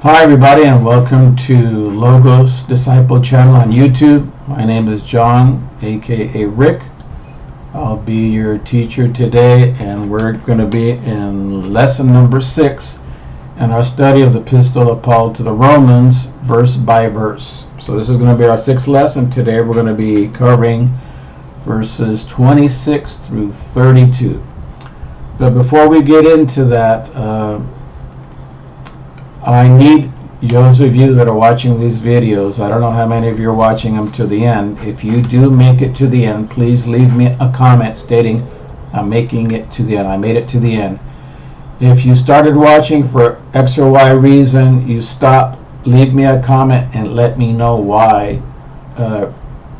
Hi everybody, and welcome to Logos Disciple channel on YouTube. My name is John, aka Rick. I'll be your teacher today, and we're going to be in lesson number 6 in our study of the Epistle of Paul to the Romans, verse by verse. So this is going to be our 6th lesson. Today we're going to be covering verses 26 through 32. But before we get into that, I need those of you that are watching these videos, I don't know how many of you are watching them to the end. If you do make it to the end, please leave me a comment stating, I'm making it to the end. I made it to the end. If you started watching for X or Y reason, you stop, leave me a comment and let me know why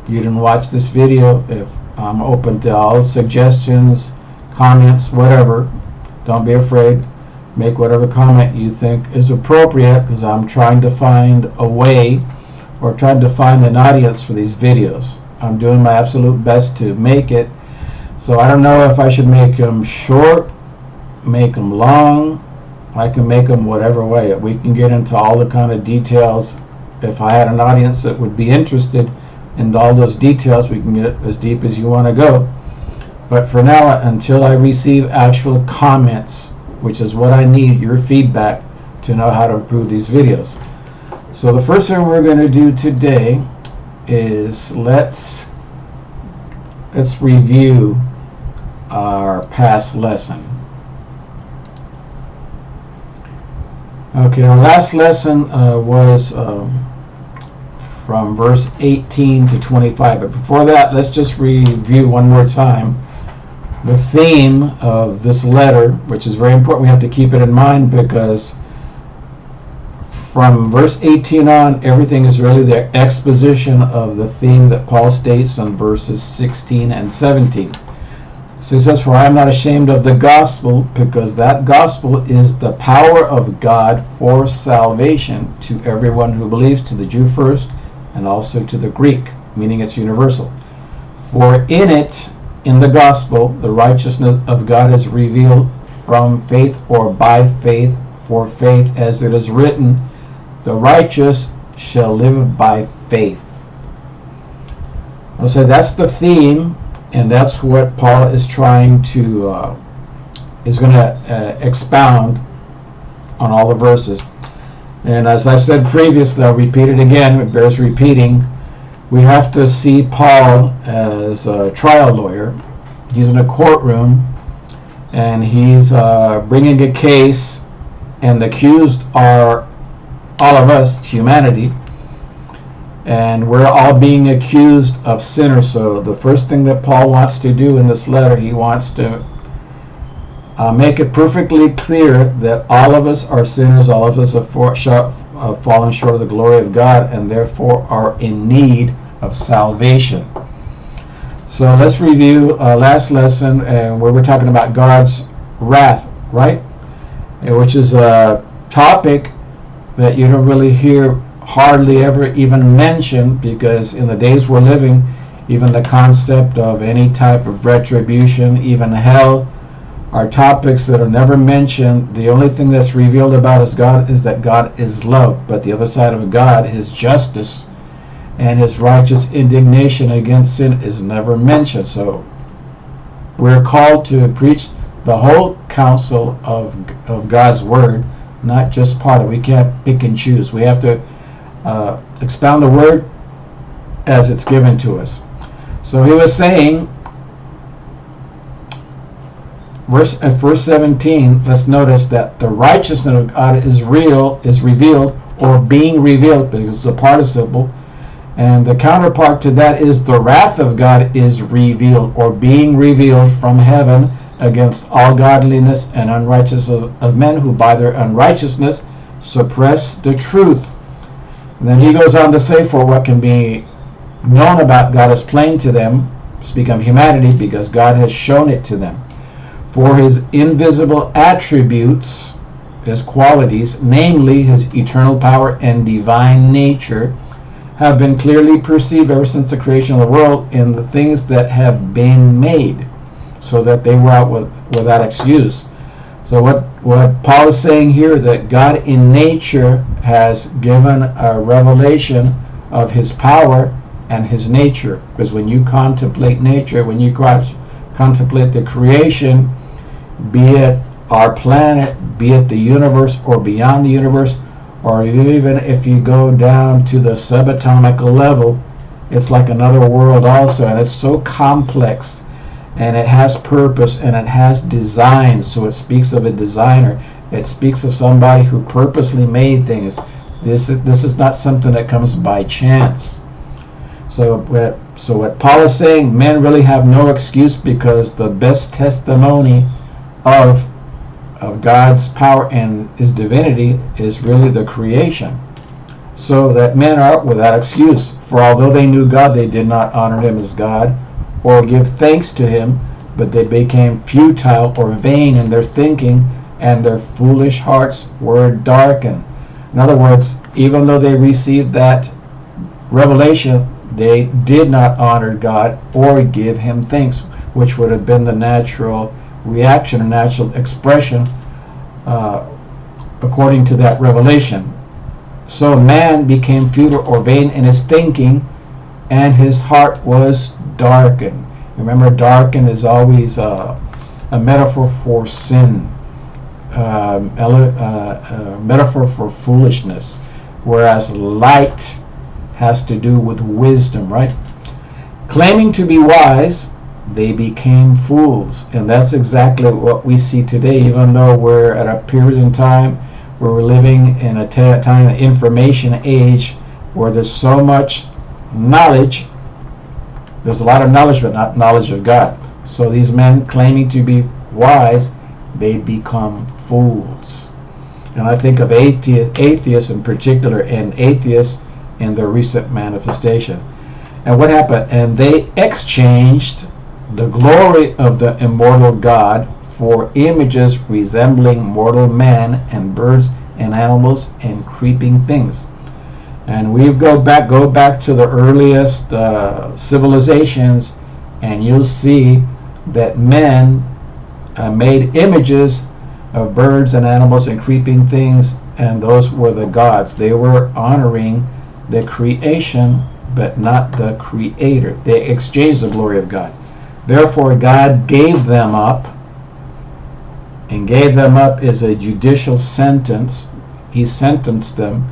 you didn't watch this video. If I'm open to all suggestions, comments, whatever. Don't be afraid. Make whatever comment you think is appropriate, because I'm trying to find a way, or trying to find an audience for these videos. I'm doing my absolute best to make it. So I don't know if I should make them short, make them long. I can make them whatever way. We can get into all the kind of details. If I had an audience that would be interested in all those details, we can get as deep as you want to go. But for now, until I receive actual comments, which is what I need, your feedback, to know how to improve these videos. So the first thing we're going to do today is let's review our past lesson. Okay, our last lesson was from verse 18 to 25. But before that, let's just review one more time the theme of this letter, which is very important. We have to keep it in mind, because from verse 18 on, everything is really the exposition of the theme that Paul states in verses 16 and 17. So he says, "For I am not ashamed of the gospel, because that gospel is the power of God for salvation to everyone who believes, to the Jew first, and also to the Greek," meaning it's universal. "For in it, in the gospel, the righteousness of God is revealed from faith or by faith, for faith, as it is written, the righteous shall live by faith." So that's the theme, and that's what Paul is trying to, is going to expound on all the verses. And as I've said previously, I'll repeat it again, it bears repeating. We have to see Paul as a trial lawyer. He's in a courtroom, and he's bringing a case, and the accused are all of us, humanity, and we're all being accused of sinners. So the first thing that Paul wants to do in this letter, he wants to make it perfectly clear that all of us are sinners, all of us have fallen short of the glory of God, and therefore are in need of salvation. So let's review last lesson, where we're talking about God's wrath, right? Which is a topic that you don't really hear hardly ever even mentioned, because in the days we're living, even the concept of any type of retribution, even hell, are topics that are never mentioned. The only thing that's revealed about us God is that God is love, but the other side of God, his justice and his righteous indignation against sin, is never mentioned. So we're called to preach the whole counsel of God's word, not just part of it. We can't pick and choose. We have to expound the word as it's given to us. So he was saying, verse 17, let's notice that the righteousness of God is revealed, or being revealed, because it's a participle. And the counterpart to that is the wrath of God is revealed, or being revealed from heaven against all godliness and unrighteousness of men, who by their unrighteousness suppress the truth. And then he goes on to say, for what can be known about God is plain to them, speaking of humanity, because God has shown it to them. For his invisible attributes, his qualities, namely his eternal power and divine nature, have been clearly perceived ever since the creation of the world in the things that have been made, so that they were without excuse. So what Paul is saying here, that God in nature has given a revelation of his power and his nature. Because when you contemplate nature, when you contemplate the creation, be it our planet, be it the universe or beyond the universe, or even if you go down to the subatomic level, it's like another world also, and it's so complex, and it has purpose, and it has design. So it speaks of a designer. It speaks of somebody who purposely made things. This is not something that comes by chance. So what Paul is saying, men really have no excuse, because the best testimony of God's power and his divinity is really the creation. So that men are without excuse. For although they knew God, they did not honor him as God or give thanks to him, but they became futile or vain in their thinking, and their foolish hearts were darkened. In other words, even though they received that revelation, they did not honor God or give him thanks, which would have been the natural reaction or natural expression according to that revelation. So man became futile or vain in his thinking, and his heart was darkened. Remember, darkened is always a metaphor for sin, a metaphor for foolishness, whereas light has to do with wisdom, right? Claiming to be wise, they became fools. And that's exactly what we see today, even though we're at a period in time where we're living in a time of information age where there's so much knowledge. There's a lot of knowledge, but not knowledge of God. So these men claiming to be wise, they become fools. And I think of atheists in particular, and atheists in their recent manifestation. And what happened? And they exchanged the glory of the immortal God for images resembling mortal man and birds and animals and creeping things. And we go back to the earliest civilizations, and you'll see that men made images of birds and animals and creeping things, and those were the gods. They were honoring the creation, but not the creator. They exchanged the glory of God. Therefore, God gave them up, and gave them up is a judicial sentence. He sentenced them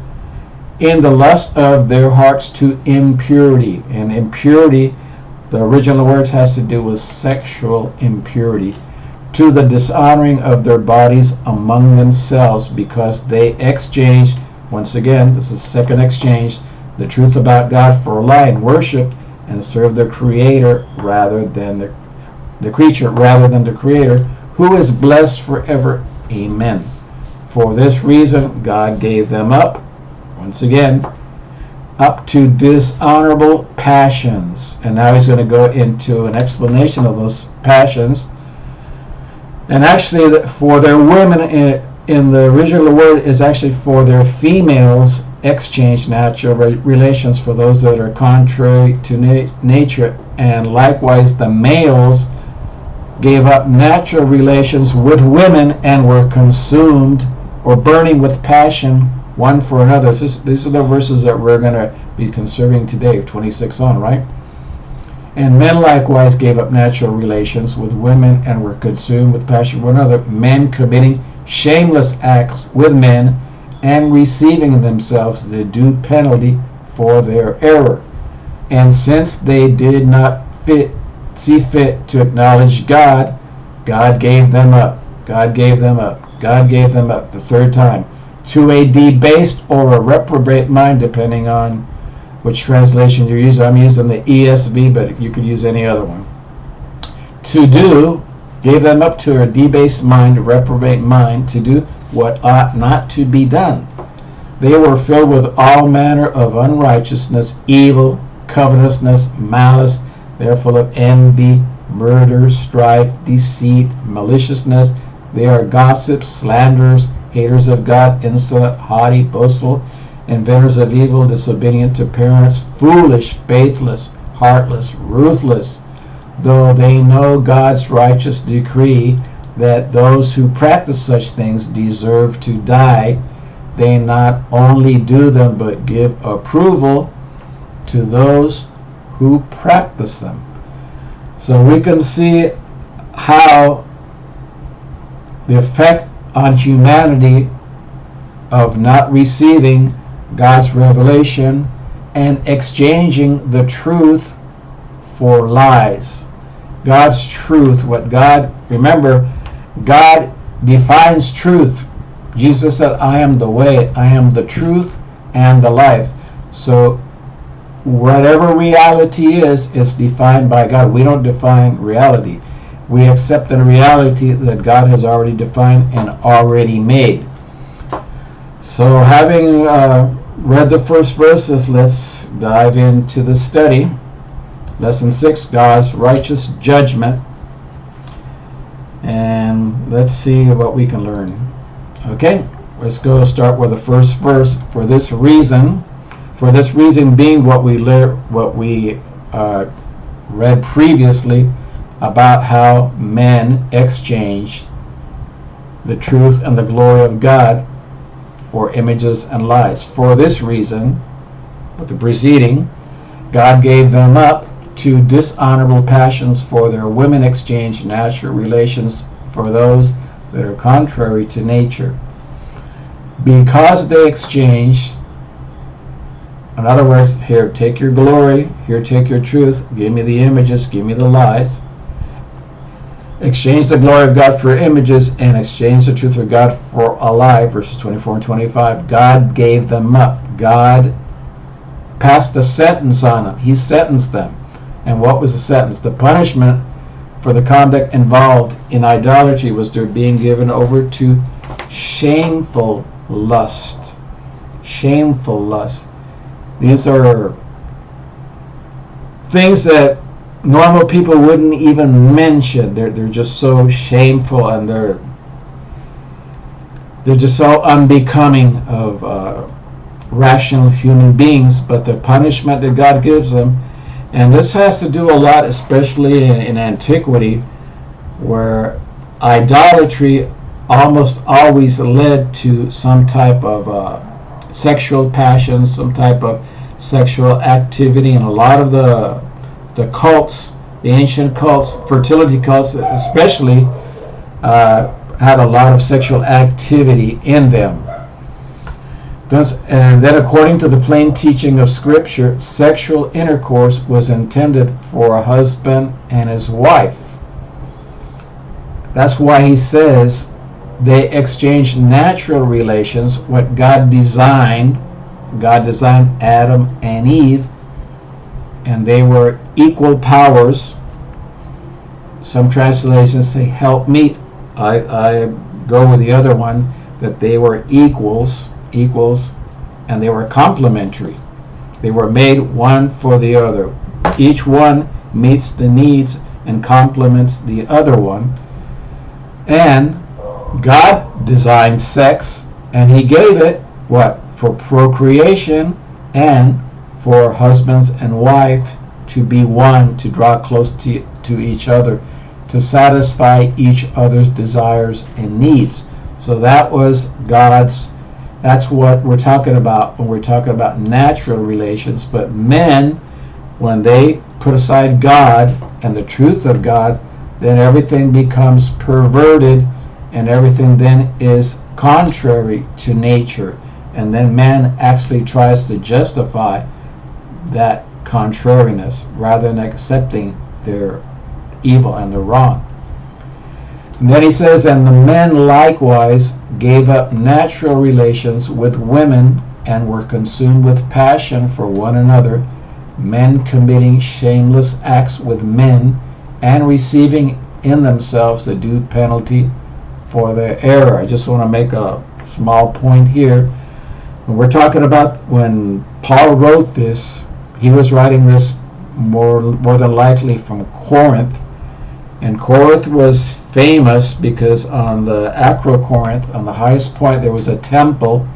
in the lust of their hearts to impurity. And impurity, the original word has to do with sexual impurity, to the dishonoring of their bodies among themselves, because they exchanged, once again, this is the second exchange, the truth about God for a lie, and worshiped and served the creator rather than the creature rather than the creator, who is blessed forever. Amen. For this reason, God gave them up, once again, up to dishonorable passions. And now he's going to go into an explanation of those passions. And actually, for their women, in the original word is actually for their females, exchange natural relations for those that are contrary to nature. And likewise, the males gave up natural relations with women and were consumed or burning with passion one for another. These are the verses that we're going to be considering today, 26 on, right? And men likewise gave up natural relations with women and were consumed with passion for another, men committing shameless acts with men and receiving in themselves the due penalty for their error. And since they did not see fit to acknowledge God, God gave them up. God gave them up. God gave them up the third time to a debased or a reprobate mind, depending on which translation you're using. I'm using the ESV, but you could use any other one. Gave them up to a debased mind, a reprobate mind, to do what ought not to be done. They were filled with all manner of unrighteousness, evil, covetousness, malice. They are full of envy, murder, strife, deceit, maliciousness. They are gossips, slanderers, haters of God, insolent, haughty, boastful, inventors of evil, disobedient to parents, foolish, faithless, heartless, ruthless. Though they know God's righteous decree that those who practice such things deserve to die, they not only do them but give approval to those who practice them. So we can see how the effect on humanity of not receiving God's revelation and exchanging the truth for lies. God's truth, remember, God defines truth. Jesus said, I am the way, I am the truth, and the life. So whatever reality is defined by God. We don't define reality. We accept the reality that God has already defined and already made. So having read the first verses, let's dive into the study. Lesson 6, God's righteous judgment. And let's see what we can learn. Okay, let's go start with the first verse. For this reason being what we read previously about how men exchanged the truth and the glory of God for images and lies. For this reason, with the preceding, God gave them up to dishonorable passions, for their women exchanged natural relations for those that are contrary to nature. Because they exchanged, in other words, here, take your glory, here, take your truth, give me the images, give me the lies. Exchange the glory of God for images and exchange the truth of God for a lie, verses 24 and 25. God gave them up. God passed a sentence on them. He sentenced them. And what was the sentence? The punishment for the conduct involved in idolatry was their being given over to shameful lust. Shameful lust. These are things that normal people wouldn't even mention. They're just so shameful, and they're just so unbecoming of rational human beings. But the punishment that God gives them, and this has to do a lot, especially in antiquity, where idolatry almost always led to some type of sexual passion, some type of sexual activity, and a lot of the cults, the ancient cults, fertility cults especially, had a lot of sexual activity in them. And then according to the plain teaching of Scripture, sexual intercourse was intended for a husband and his wife. That's why he says they exchanged natural relations, what God designed. God designed Adam and Eve, and they were equal powers. Some translations say help meet. I go with the other one, that they were equals, and they were complementary. They were made one for the other. Each one meets the needs and complements the other one. And God designed sex, and he gave it, what? For procreation and for husbands and wife to be one, to draw close to each other, to satisfy each other's desires and needs. So that was that's what we're talking about when we're talking about natural relations. But men, when they put aside God and the truth of God, then everything becomes perverted, and everything then is contrary to nature. And then man actually tries to justify that contrariness rather than accepting their evil and their wrong. And then he says, and the men likewise gave up natural relations with women and were consumed with passion for one another, men committing shameless acts with men and receiving in themselves the due penalty for their error. I just want to make a small point here. When we're talking about when Paul wrote this, he was writing this more than likely from Corinth. And Corinth was famous because on the Acrocorinth, on the highest point, there was a temple.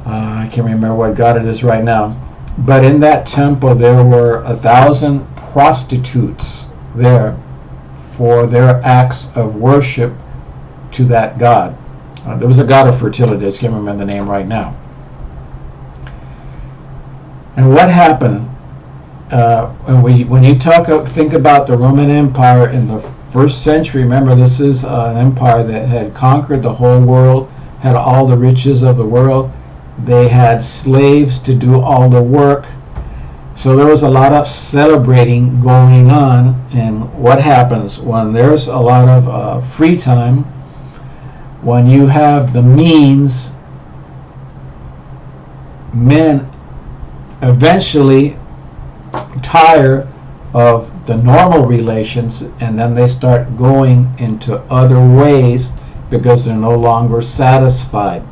I can't remember what god it is right now. But in that temple, there were 1,000 prostitutes there for their acts of worship to that god. There was a god of fertility. I just can't remember the name right now. And what happened when you think about the Roman Empire in the first century? Remember, this is an empire that had conquered the whole world, had all the riches of the world. They had slaves to do all the work. So there was a lot of celebrating going on. And what happens when there's a lot of free time, when you have the means, men eventually tire of the normal relations, and then they start going into other ways because they're no longer satisfied.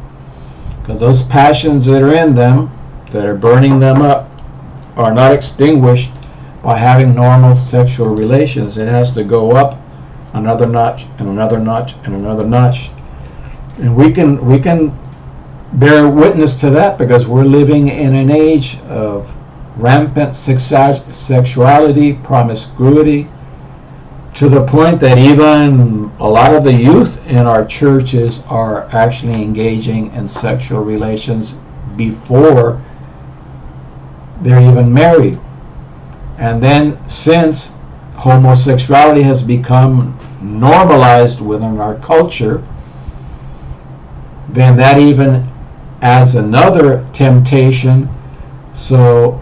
Because those passions that are in them, that are burning them up, are not extinguished by having normal sexual relations. It has to go up another notch and another notch and another notch. And we can bear witness to that because we're living in an age of rampant sexuality, promiscuity, to the point that even a lot of the youth in our churches are actually engaging in sexual relations before they're even married. And then, since homosexuality has become normalized within our culture, then that even adds another temptation. So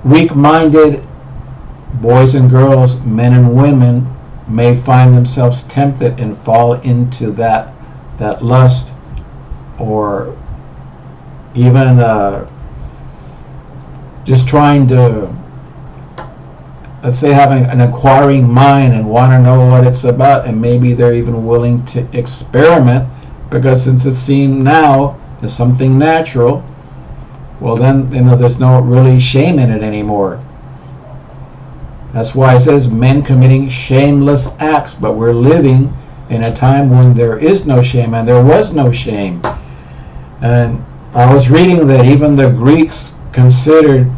weak-minded boys and girls, men and women, may find themselves tempted and fall into that lust, or even just trying to, let's say, having an inquiring mind and want to know what it's about, and maybe they're even willing to experiment, because since it's seen now as something natural, well then, there's no really shame in it anymore. That's why it says men committing shameless acts, but we're living in a time when there is no shame, and there was no shame. And I was reading that even the Greeks considered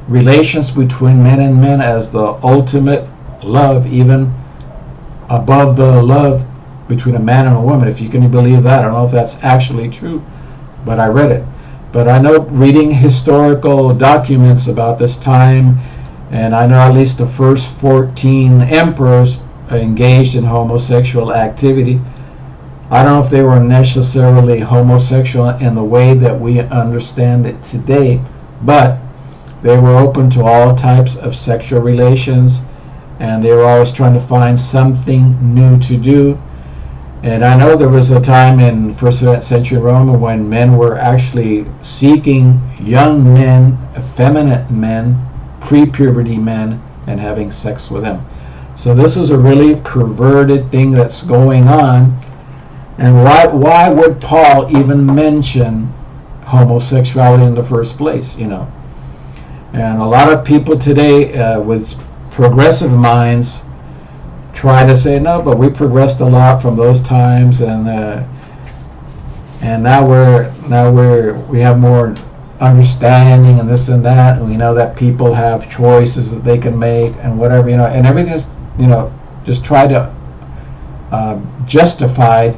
relations between men and men as the ultimate love, even above the love between a man and a woman, if you can believe that. I don't know if that's actually true, but I read it. But I know, reading historical documents about this time, and I know at least the first 14 emperors engaged in homosexual activity. I don't know if they were necessarily homosexual in the way that we understand it today, but they were open to all types of sexual relations, and they were always trying to find something new to do. And I know there was a time in first century Rome when men were actually seeking young men, effeminate men, pre-puberty men, and having sex with them. So this was a really perverted thing that's going on. And why would Paul even mention homosexuality in the first place, And a lot of people today with progressive minds try to say, no, but we progressed a lot from those times, and now we have more understanding and this and that, and we know that people have choices that they can make and whatever, and everything's, just try to justified,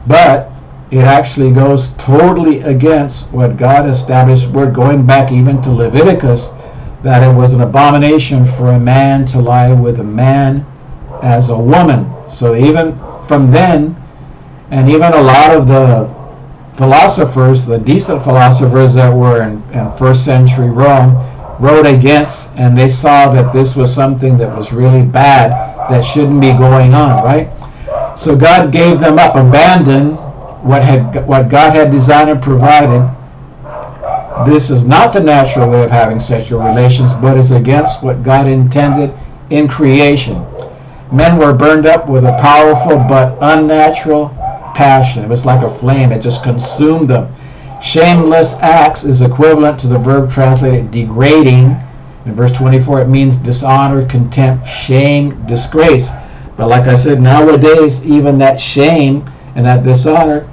but it actually goes totally against what God established. We're going back even to Leviticus, that it was an abomination for a man to lie with a man as a woman. So even from then, and even a lot of the philosophers, the decent philosophers that were in first century Rome, wrote against, and they saw that this was something that was really bad, that shouldn't be going on, right? So God gave them up, abandoned what God had designed and provided. This is not the natural way of having sexual relations, but is against what God intended in creation. Men were burned up with a powerful but unnatural passion. It was like a flame. It just consumed them. Shameless acts is equivalent to the verb translated degrading. In verse 24, it means dishonor, contempt, shame, disgrace. But like I said, nowadays, even that shame and that dishonor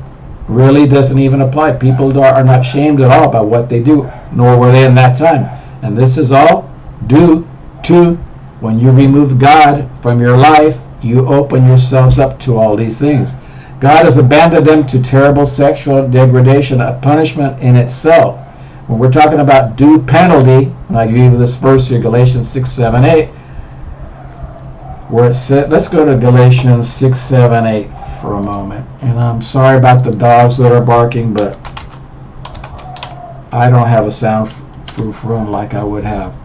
really doesn't even apply. People are not shamed at all by what they do, nor were they in that time. And this is all due to When you remove God from your life, you open yourselves up to all these things. God has abandoned them to terrible sexual degradation, a punishment in itself. When we're talking about due penalty, and I give you this verse here, Galatians 6, 7, 8, where it said, let's go to Galatians 6, 7, 8 for a moment. And I'm sorry about the dogs that are barking, but I don't have a soundproof room like I would have.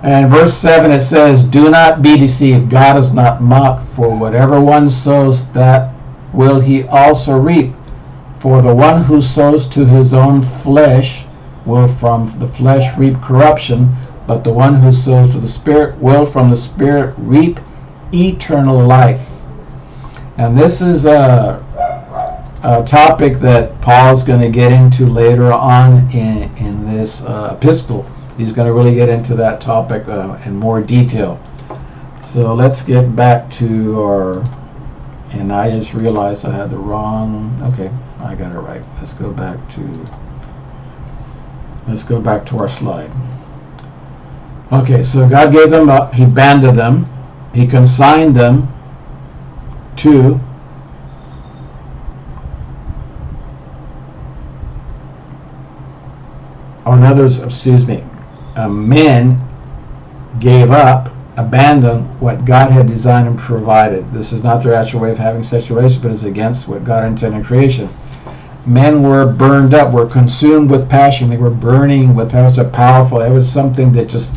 And verse 7, it says, do not be deceived. God is not mocked, for whatever one sows, that will he also reap. For the one who sows to his own flesh will from the flesh reap corruption, but the one who sows to the Spirit will from the Spirit reap eternal life. And this is a topic that Paul's going to get into later on in this epistle. He's going to really get into that topic in more detail. So let's get back to our, and I just realized I had the wrong, okay, I got it right. Let's go back to our slide. Okay, so God gave them up, he abandoned them, he consigned them to men gave up, abandoned what God had designed and provided. This is not their actual way of having sexual relations, but it's against what God intended in creation. Men were burned up, were consumed with passion. They were burning with passion. It was so powerful. It was something that just,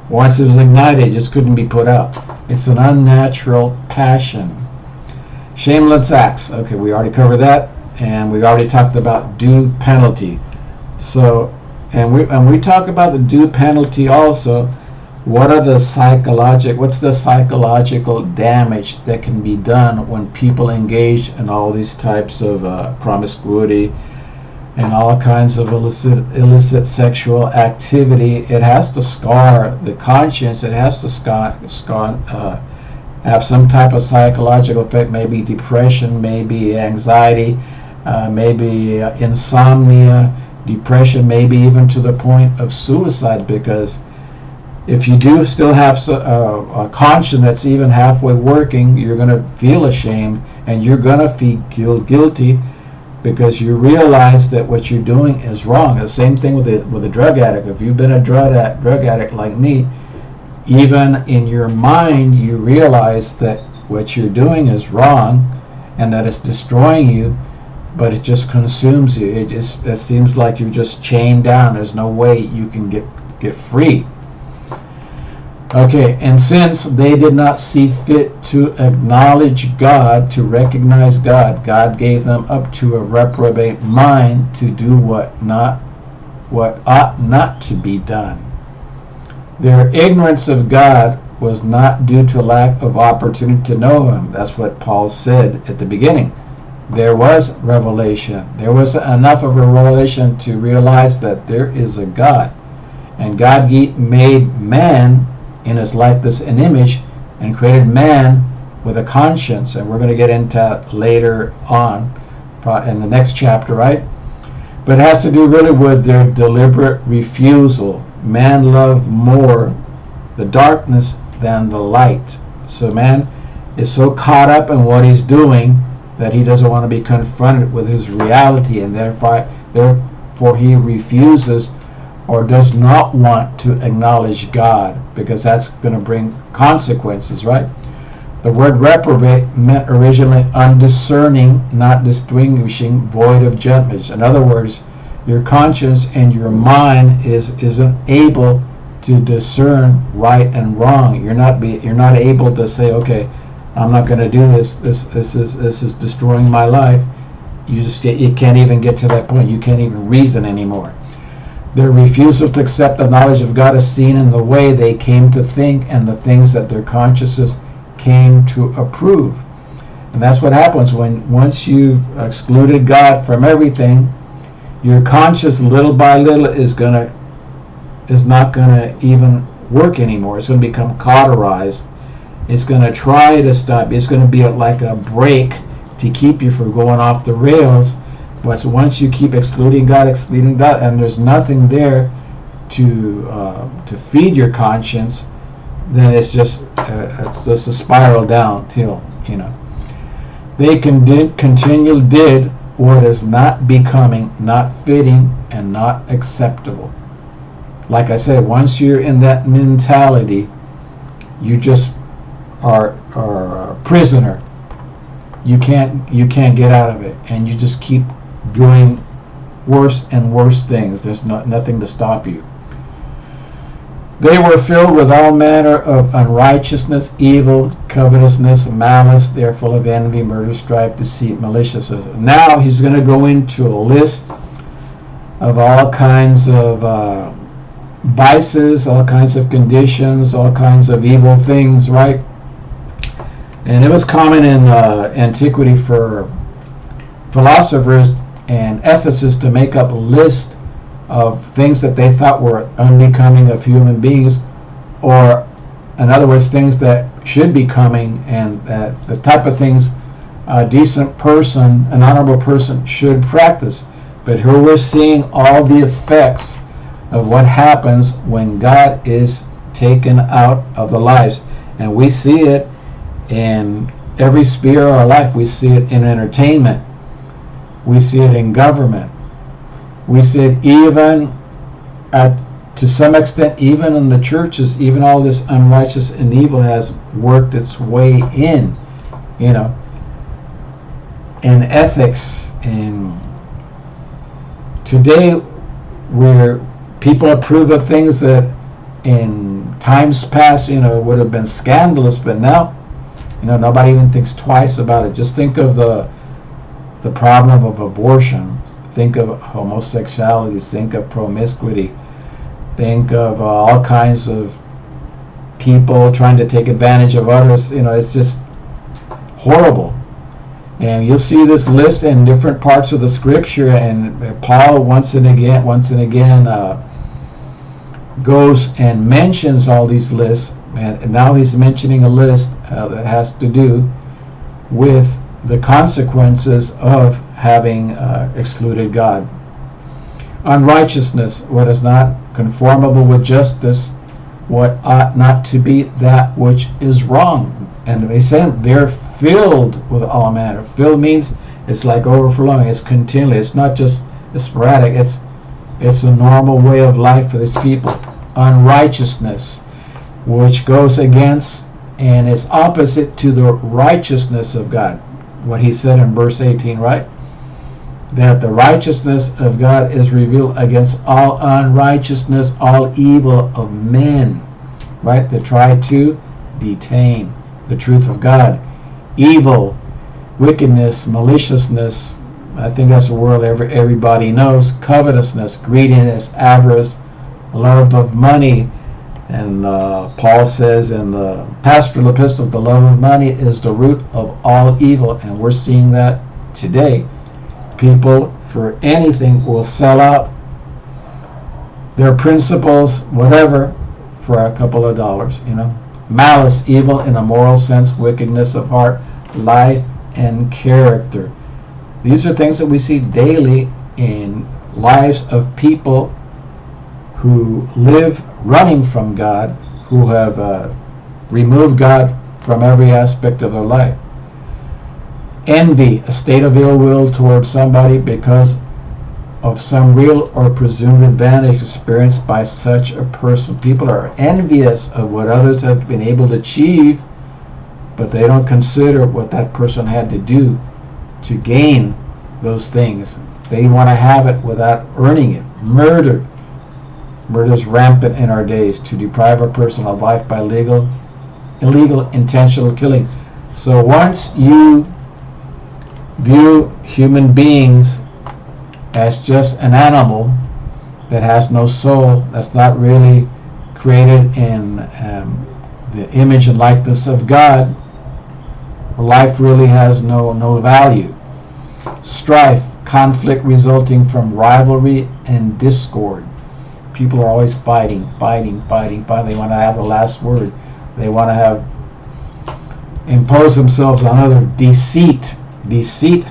once it was ignited, it just couldn't be put out. It's an unnatural passion. Shameless acts. Okay, we already covered that, and we already talked about due penalty. So, and we talk about the due penalty also. What's the psychological damage that can be done when people engage in all these types of promiscuity and all kinds of illicit sexual activity? It has to scar the conscience. It has to have some type of psychological effect, maybe depression, maybe anxiety, maybe insomnia, depression, maybe even to the point of suicide, because if you do still have a conscience that's even halfway working, you're going to feel ashamed and you're going to feel guilty because you realize that what you're doing is wrong. The same thing with a drug addict. If you've been a drug addict like me, even in your mind you realize that what you're doing is wrong and that it's destroying you, but it just consumes you. It seems like you're just chained down. There's no way you can get free. Okay, and since they did not see fit to acknowledge God, to recognize God, God gave them up to a reprobate mind to do what ought not to be done. Their ignorance of God was not due to lack of opportunity to know Him. That's what Paul said at the beginning. There was revelation. There was enough of a revelation to realize that there is a God. And God made man in His likeness and image and created man with a conscience. And we're going to get into that later on in the next chapter, right? But it has to do really with their deliberate refusal. Man loved more the darkness than the light. So man is so caught up in what he's doing that he doesn't want to be confronted with his reality, and therefore he refuses or does not want to acknowledge God, because that's going to bring consequences, right? The word reprobate meant originally undiscerning, not distinguishing, void of judgment. In other words, your conscience and your mind isn't able to discern right and wrong. You're not able to say, okay, I'm not going to do this. This is destroying my life. You can't even get to that point. You can't even reason anymore. Their refusal to accept the knowledge of God is seen in the way they came to think and the things that their consciences came to approve. And that's what happens once you've excluded God from everything. Your conscience, little by little, is not going to even work anymore. It's going to become cauterized. It's going to try to stop. It's going to be like a brake to keep you from going off the rails. But once you keep excluding God, and there's nothing there to feed your conscience, then it's just a spiral downhill. They continually did what is not becoming, not fitting, and not acceptable. Like I said, once you're in that mentality, you just are a prisoner. You can't get out of it, and you just keep doing worse and worse things. There's nothing to stop you. They were filled with all manner of unrighteousness, evil, covetousness, malice. They are full of envy, murder, strife, deceit, maliciousness. Now he's going to go into a list of all kinds of vices, all kinds of conditions, all kinds of evil things, right? And it was common in antiquity for philosophers and ethicists to make up a list of things that they thought were unbecoming of human beings, or in other words, things that should be coming, and that the type of things a decent person, an honorable person, should practice. But here we're seeing all the effects of what happens when God is taken out of the lives. And we see it in every sphere of our life. We see it in entertainment. We see it in government. We see it even to some extent, even in the churches. Even all this unrighteous and evil has worked its way in, in ethics. And today, where people approve of things that in times past, would have been scandalous, but now, nobody even thinks twice about it. Just think of the problem of abortion. Think of homosexuality. Think of promiscuity. Think of all kinds of people trying to take advantage of others. It's just horrible. And you'll see this list in different parts of the scripture. And Paul once and again goes and mentions all these lists. And now he's mentioning a list that has to do with the consequences of having excluded God. Unrighteousness, what is not conformable with justice, what ought not to be, that which is wrong. And they say they're filled with all manner. Filled means it's like overflowing. It's continually. It's not just sporadic. It's a normal way of life for these people. Unrighteousness, which goes against and is opposite to the righteousness of God. What he said in verse 18, right? That the righteousness of God is revealed against all unrighteousness, all evil of men, right? That try to detain the truth of God. Evil, wickedness, maliciousness, I think that's a word everybody knows. Covetousness, greediness, avarice, love of money. And Paul says in the pastoral epistle, the love of money is the root of all evil. And we're seeing that today. People, for anything, will sell out their principles, whatever, for a couple of dollars, Malice, evil in a moral sense, wickedness of heart, life, and character. These are things that we see daily in lives of people who live running from God, who have removed God from every aspect of their life. Envy, a state of ill will towards somebody because of some real or presumed advantage experienced by such a person. People are envious of what others have been able to achieve, but they don't consider what that person had to do to gain those things. They want to have it without earning it. Murder is rampant in our days, to deprive a person of life by illegal, intentional killing. So once you view human beings as just an animal that has no soul, that's not really created in the image and likeness of God, life really has no value. Strife, conflict resulting from rivalry and discord. People are always fighting. They want to have the last word. They want to impose themselves on others. Deceit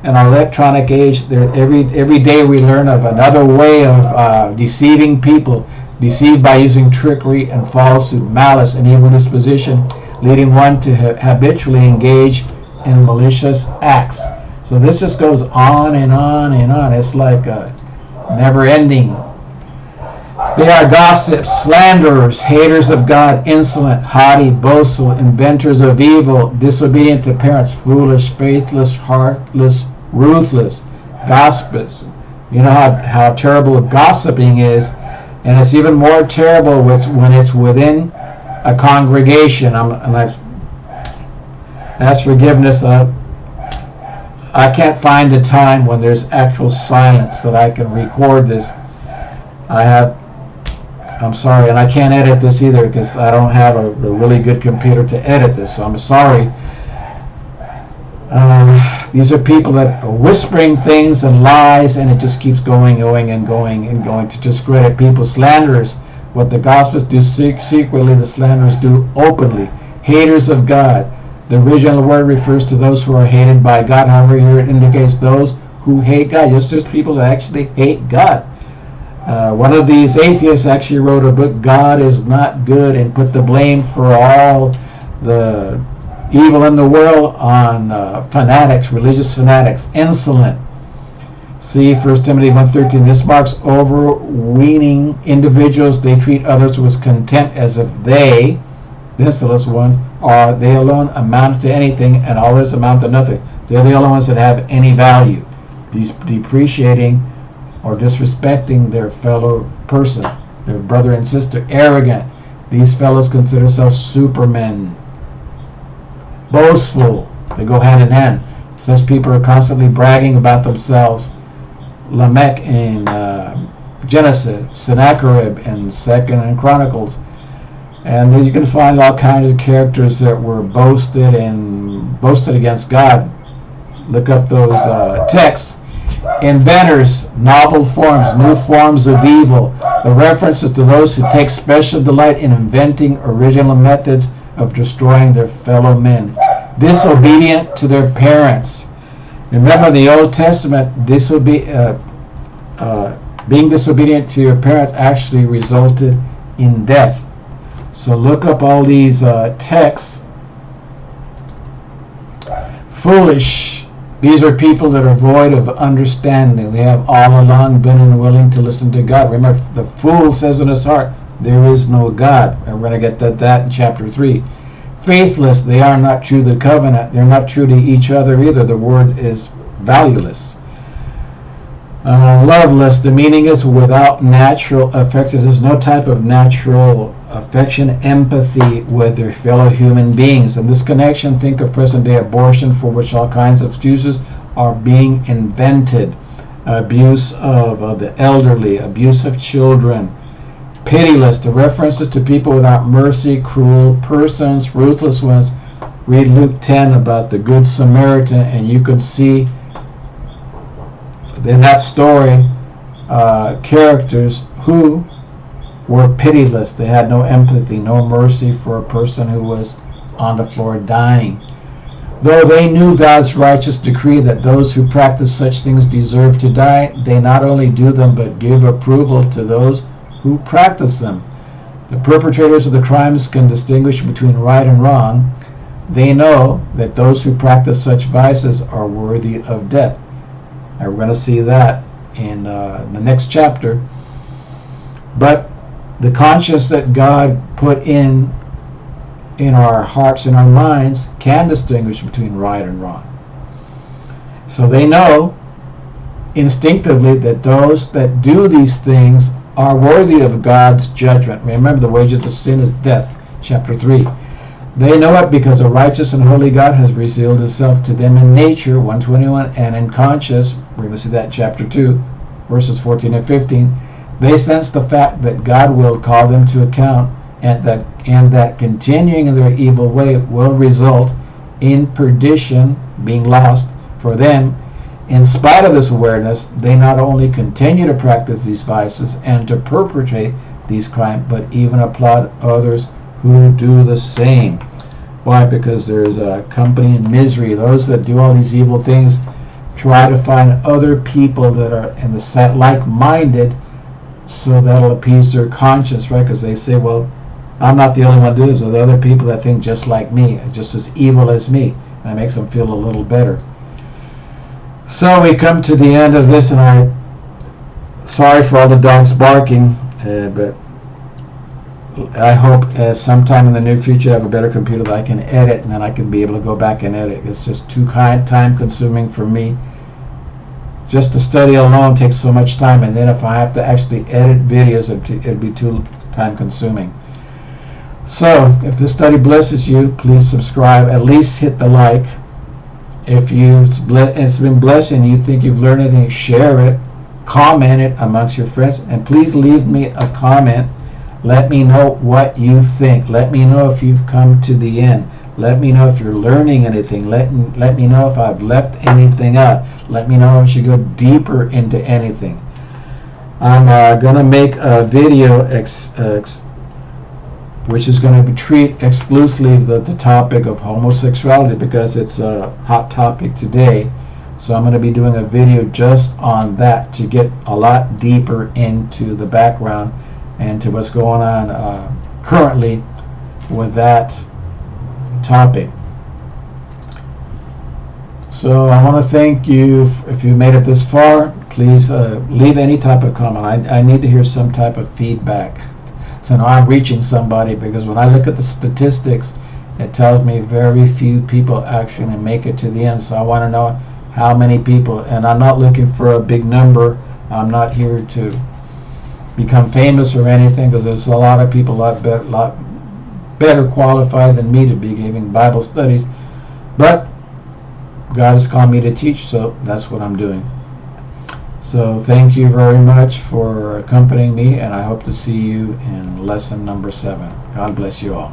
in our electronic age, every day we learn of another way of deceiving people, deceived by using trickery and falsehood, malice, and evil disposition, leading one to habitually engage in malicious acts. So this just goes on and on and on. It's like never ending. They are gossips, slanderers, haters of God, insolent, haughty, boastful, inventors of evil, disobedient to parents, foolish, faithless, heartless, ruthless, gossips. You know how terrible gossiping is, and it's even more terrible when it's within a congregation. That's forgiveness. I can't find the time when there's actual silence that I can record this. I'm sorry, and I can't edit this either because I don't have a really good computer to edit this, so I'm sorry. These are people that are whispering things and lies, and it just keeps going to discredit people. Slanderers, what the Gospels do secretly, the slanderers do openly. Haters of God. The original word refers to those who are hated by God. However, here it indicates those who hate God. Just there's people that actually hate God. One of these atheists actually wrote a book, God is Not Good, and put the blame for all the evil in the world on fanatics, religious fanatics, insolent. See 1 Timothy 1:13. This marks overweening individuals. They treat others with contempt as if they, the insolent ones, are they alone amount to anything and others amount to nothing. They're the only ones that have any value. Depreciating or disrespecting their fellow person, their brother and sister. Arrogant. These fellows consider themselves supermen. Boastful. They go hand in hand. Such people are constantly bragging about themselves. Lamech in Genesis, Sennacherib in 2nd Chronicles. And then you can find all kinds of characters that were boasted against God. Look up those texts. Inventors, novel forms, new forms of evil. The references to those who take special delight in inventing original methods of destroying their fellow men. Disobedient to their parents. Remember, in the Old Testament, being disobedient to your parents actually resulted in death. So look up all these texts. Foolish. These are people that are void of understanding. They have all along been unwilling to listen to God. Remember, the fool says in his heart, there is no God. And we're going to get to that in chapter 3. Faithless. They are not true to the covenant. They're not true to each other either. The word is valueless. Loveless. The meaning is without natural affection. There's no type of natural affection, empathy with their fellow human beings. In this connection, think of present-day abortion, for which all kinds of excuses are being invented. Abuse of the elderly, abuse of children. Pitiless, the references to people without mercy, cruel persons, ruthless ones. Read Luke 10 about the Good Samaritan, and you can see in that story characters who were pitiless. They had no empathy, no mercy for a person who was on the floor dying. Though they knew God's righteous decree that those who practice such things deserve to die, they not only do them but give approval to those who practice them. The perpetrators of the crimes can distinguish between right and wrong. They know that those who practice such vices are worthy of death. And we're going to see that in the next chapter. But the conscience that God put in our hearts and our minds can distinguish between right and wrong. So they know instinctively that those that do these things are worthy of God's judgment. Remember, the wages of sin is death, chapter 3. They know it because a righteous and holy God has revealed himself to them in nature, 121, and in conscience, we're going to see that in chapter 2, verses 14 and 15. They sense the fact that God will call them to account, and that continuing in their evil way will result in perdition, being lost for them. In spite of this awareness, they not only continue to practice these vices and to perpetrate these crimes, but even applaud others who do the same. Why? Because there's a company in misery. Those that do all these evil things try to find other people that are in the like-minded, so that'll appease their conscience, right? Because they say, well, I'm not the only one doing this. There are other people that think just like me, just as evil as me. That makes them feel a little better. So we come to the end of this, and I'm sorry for all the dogs barking, but I hope sometime in the near future I have a better computer that I can edit, and then I can be able to go back and edit. It's just too time consuming for me. Just to study alone takes so much time, and then if I have to actually edit videos, it'd be too time consuming. So if this study blesses you, please subscribe. At least hit the like. If it's been blessed and you think you've learned anything, share it, comment it amongst your friends, and please leave me a comment. Let me know what you think. Let me know if you've come to the end. Let me know if you're learning anything. Let me know if I've left anything out. Let me know if I should go deeper into anything. I'm going to make a video which is going to treat exclusively the topic of homosexuality, because it's a hot topic today. So I'm going to be doing a video just on that to get a lot deeper into the background and to what's going on currently with that topic. So I want to thank you. If you made it this far, please leave any type of comment. I need to hear some type of feedback to know I'm reaching somebody, because when I look at the statistics, it tells me very few people actually make it to the end. So I want to know how many people, and I'm not looking for a big number. I'm not here to become famous or anything, because there's a lot of people a lot better qualified than me to be giving Bible studies. But God has called me to teach, so that's what I'm doing. So thank you very much for accompanying me, and I hope to see you in lesson number 7. God bless you all.